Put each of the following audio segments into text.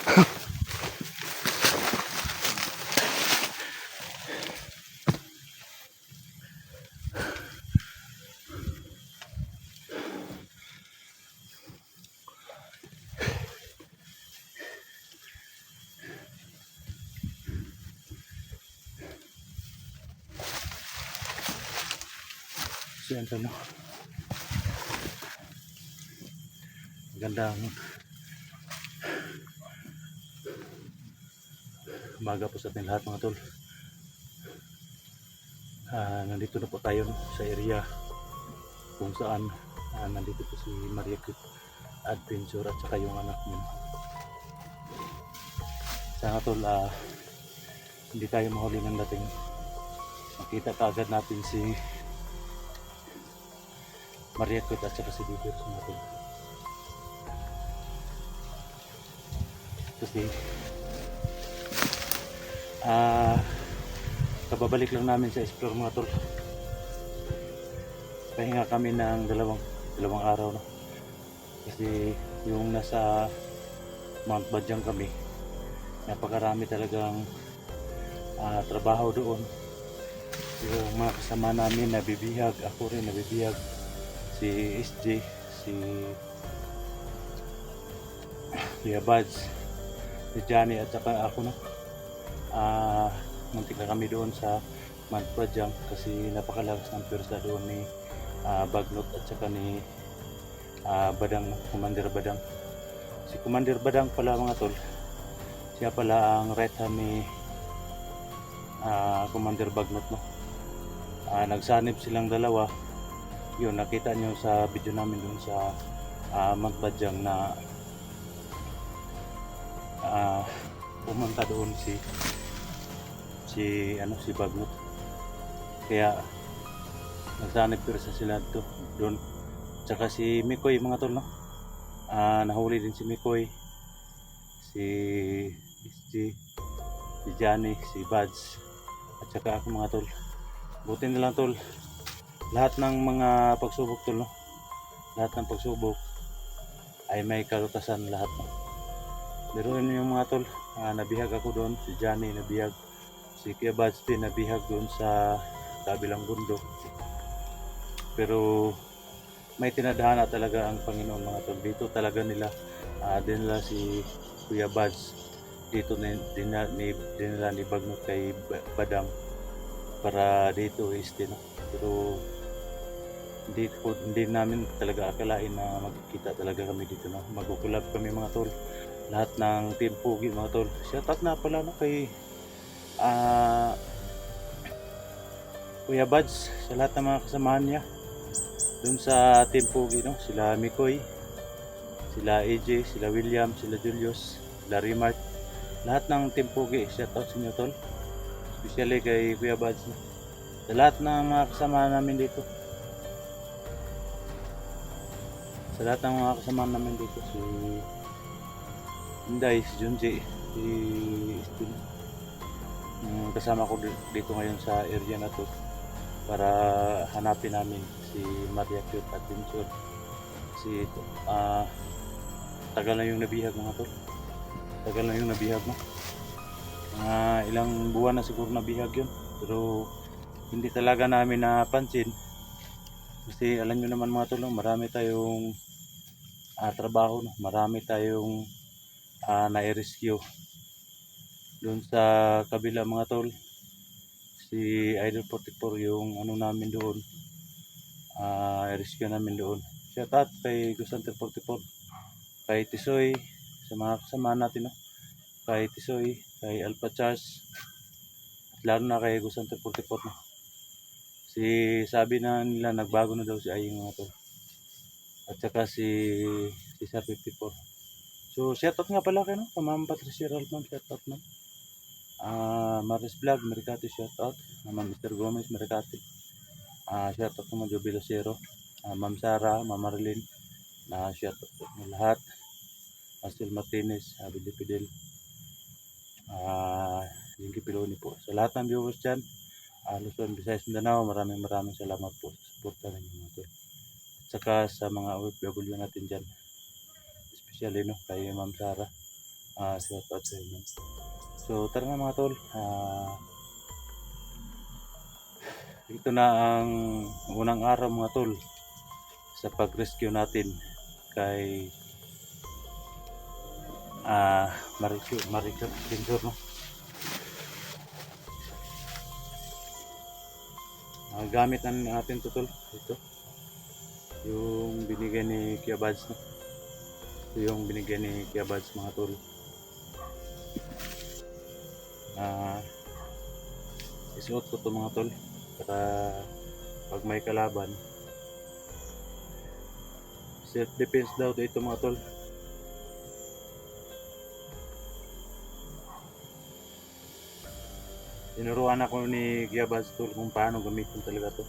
So yan no. Magandang umaga po sa ating lahat mga tol. Nandito na po tayo sa area kung saan nandito po si Maria Cute Adventure at saka yung anak niya. Sana tol, hindi tayo mahuli ng dating. Makita kaagad natin si Maria Cute at saka si Bibir mga tol. Kasi kababalik lang namin sa explore mga tol. Pahinga kami ng dalawang araw no? Kasi yung nasa Mount Badyang kami, napakarami talagang trabaho doon. Yung mga kasama namin nabibihag, ako rin nabibihag, si SJ, si Kuya Buds, si Johnny at saka ako no. Muntik na kami doon sa Mount Badyang kasi napakalakas ng pwersa doon ni Bagnot at saka ni Badang, Commander Badang. Si Commander Badang pala mga tol, siya pala ang right hand ni Commander Bagnot no. Nagsanib silang dalawa. Yun, nakita nyo sa video namin doon sa Mount Badyang na pumunta doon si Bagnot. Kaya nagsanib pwersa sila doon. Tsaka si Mikoy mga tol no. Nahuli din si Mikoy, si SG, si Johnny, si Buds at saka ako mga tol. Buti na lang tol, lahat ng mga pagsubok tol no, lahat ng pagsubok ay may kalutasan lahat no. Pero yun yung mga tol, nabihag ako doon, si Johnny nabihag, si Kuya Buds din nabihag doon sa kabilang bundok. Pero may tinadhana talaga ang Panginoon mga tol. Dito talaga nila dinala si Kuya Buds dito dinala ni Bagnot kay Badang para dito no. Pero hindi namin talaga akalain na magkikita talaga kami dito no. Magkukulab kami mga tol, lahat ng Team Pugi mga tol. Shout out na pala no kay Kuya Buds sa lahat ng mga kasamahan niya dun sa Team Pugi no. Sila Mikoy, sila AJ, sila William, sila Julius, sila Rimart, lahat ng Team Pugi. Shout out sa inyo tol, especially kay Kuya Buds no. Sa lahat ng mga kasama namin dito, sa lahat ng mga kasama namin dito, si Inday, si Junji, si Steve, kasama ko dito ngayon sa area na to para hanapin namin si Maria Cute Adventure. Si tagal na yung nabihag mga tol, tagal na yung nabihag no. Ilang buwan na siguro nabihag yun, pero hindi talaga namin napansin kasi alam nyo naman mga tol, marami tayong trabaho no? Marami tayong na-rescue doon sa kabila mga tol. Si Idol 44 yung ano namin doon, rescue namin doon. Shout out kay Gusanter 44, kay Tisoy, sa mga kasama natin no? Kay Tisoy, kay Alpha Charles, at lalo na kay Gusanter 44 no? Sabi na nila nagbago na daw si Aying mga tol, at saka si Cesar 54. So shout out nga pala kayo no? Ma'am Patricia Ralph, shout out ma'am. Maris Vlog, Mercati, shout out. Ma'am Mr. Gomez, Mercati. Shout out naman Jubilo Zero. Ma'am Sara, Ma'am Marilyn. Shout out po lahat. Marcel Martinez, Billy Fidel. Jinky Piloni po. Sa lahat ng viewers dyan, Luzon, Visayas, Mindanao, maraming salamat po sa suporta ninyo mga tol. At saka sa mga OFW natin dyan, especially no, kay Ma'am Sara, shout out sa inyo. So tara na mga tol, ito na ang unang araw mga tol sa pag-rescue natin kay Maricel Pinzor, no? Gamit natin to tol, ito yung binigay ni Kuya Bads, no? Ito yung binigay ni Kuya Bads mga tol. Isuot ko to mga tol para pag may kalaban, self defense daw to ito mga tol. Tinuruan ako ni Kuya Bads tol kung paano gamitin talaga to.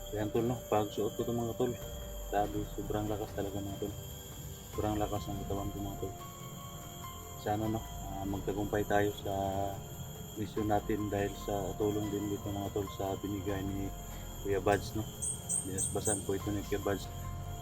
So yan tol, no? Pag suot ko to mga tol, sabi sobrang lakas talaga mga tol. Sobrang lakas ng katawan ko mga tol. Sana no, magtagumpay tayo sa mission natin dahil sa tulong din dito mga tol sa binigay ni Kuya Bads, no? Binasbasan po ito ni Kuya Bads.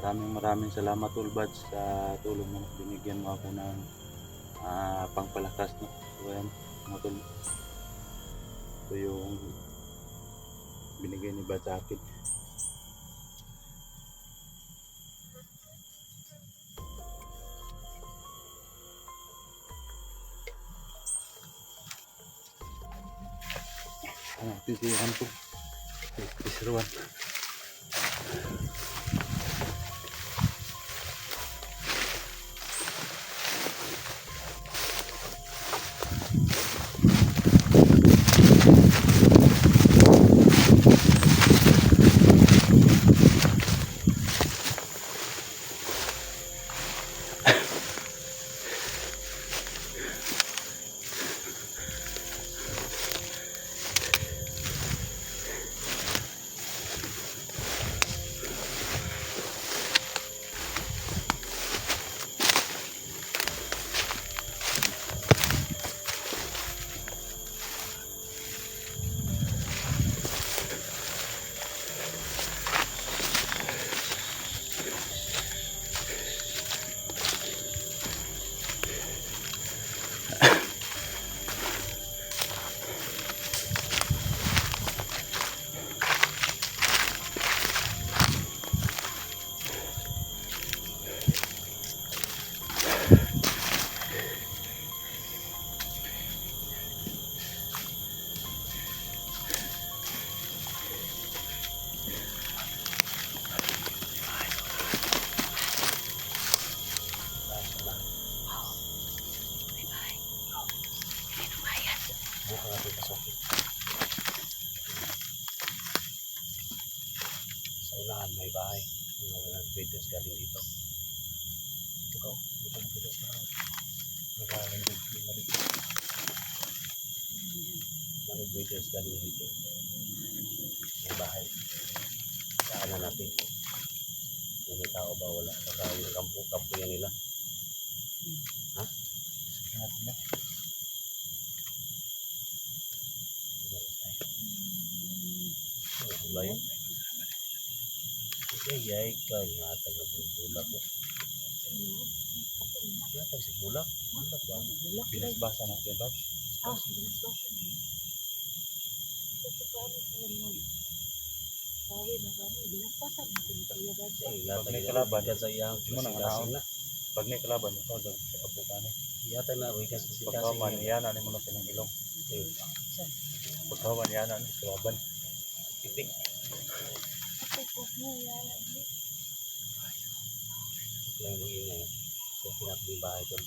Maraming salamat tol Bads sa tulong mo. Binigyan mo ako ng pangpalakas, no? So ayan mga tol, ito yung binigay ni Bads sa akin. Titihan po. Isiruan. Sa unahan may bahay, walang videos galing dito. Ito ko, dito ang videos na maraming videos galing dito. May bahay. Saan na natin? Kung may tao ba wala? Baka yung kampo yan nila. Ha? Sige natin na. Wala yun. Yay ka, yatag na bulak ko. Yatag si bulak. Bulak ba? Binasbasa na Kuya Bads. Binasbasa niya. Ito sa paano sa naman. Sawi na kami, binasbasa natin ito Kuya Bads. Pag may kalaban, sa iyang kasing na. Pag may kalaban, ito sa kapukan. Yatag na, wikas kasi Pagkaman, iyanan mo na silang ilong. Pagkaman, iyanan, kalaban. Titik. lang yung ingay. So, pinapin yung bahay doon.